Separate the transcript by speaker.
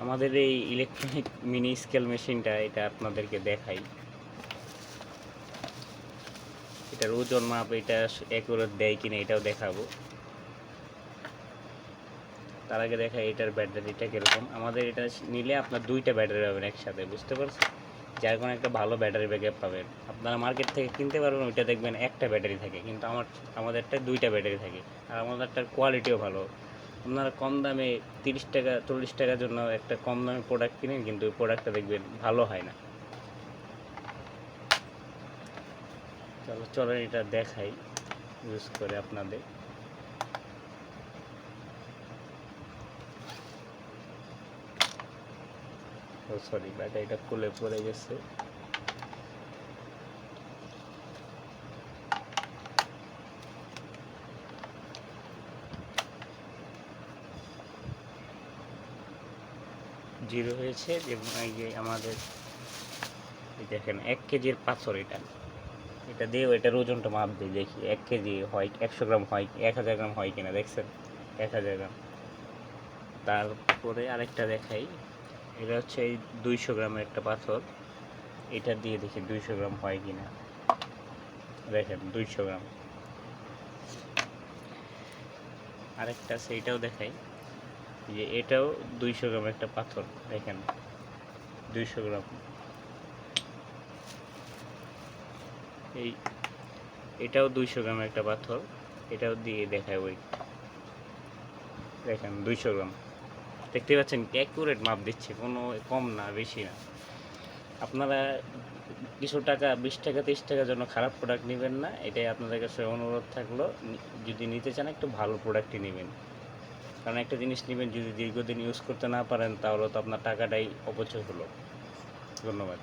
Speaker 1: আমাদের এই electronic mini scale মেশিনটা এটা আপনাদেরকে দেখাই। এটার ওজন মাপ এটা অ্যাকুরেট দেয় কিনা এটাও দেখাবো। তার আগে দেখাই এটার ব্যাটারিটা কীরকম। আমাদের এটা নিলে আপনার দুইটা ব্যাটারি পাবেন একসাথে, বুঝতে পারছেন? যার কোনো একটা ভালো ব্যাটারি ব্যাকআপ পাবেন। আপনারা মার্কেট থেকে কিনতে পারবেন, ওইটা দেখবেন একটা ব্যাটারি থাকে, কিন্তু আমাদেরটা দুইটা ব্যাটারি থাকে। আর আমাদেরটার কোয়ালিটিও ভালো। আপনারা কম দামে 30 টাকা 40 টাকার জন্য একটা কম দামে প্রোডাক্ট কিনেন, কিন্তু ওই প্রোডাক্টটা দেখবেন ভালো হয় না। চলেন এটা দেখাই ইউজ করে আপনাদের। ও সরি, ব্যাটারিটা খুলে পড়ে গেছে। জিরো হয়েছে। এবং এই যে আমাদের দেখেন 1 কেজির পাথর এটা দিয়ে এটার ওজনটা মাপ দিই, দেখি 1 কেজি হয় 100 গ্রাম হয় 1000 গ্রাম হয় কিনা। দেখছেন 1000 গ্রাম। তারপরে আরেকটা দেখাই, এটা হচ্ছে এই 200 গ্রামের একটা পাথর। এটা দিয়ে দেখি 200 গ্রাম হয় কিনা। দেখেন 200 গ্রাম। আরেকটা আছে, এটাও দেখাই যে এটাও 200 গ্রাম একটা পাথর। দেখেন 200 গ্রাম। এটাও 200 গ্রাম একটা পাথর। এটাও দিয়ে দেখায় ওই, দেখেন 200 গ্রাম। দেখতে পাচ্ছেন অ্যাকুরেট মাপ দিচ্ছে, কোনো কম না বেশি না। আপনারা কিছু টাকা 20 টাকা 30 টাকার জন্য খারাপ প্রোডাক্ট নেবেন না, এটাই আপনাদের কাছে অনুরোধ থাকলো। যদি নিতে চান একটু ভালো প্রোডাক্টই নেবেন, কারণ একটা জিনিস নেবেন যদি দীর্ঘদিন ইউজ করতে না পারেন তাহলে তো আপনার টাকাটাই অপচয় হলো। ধন্যবাদ।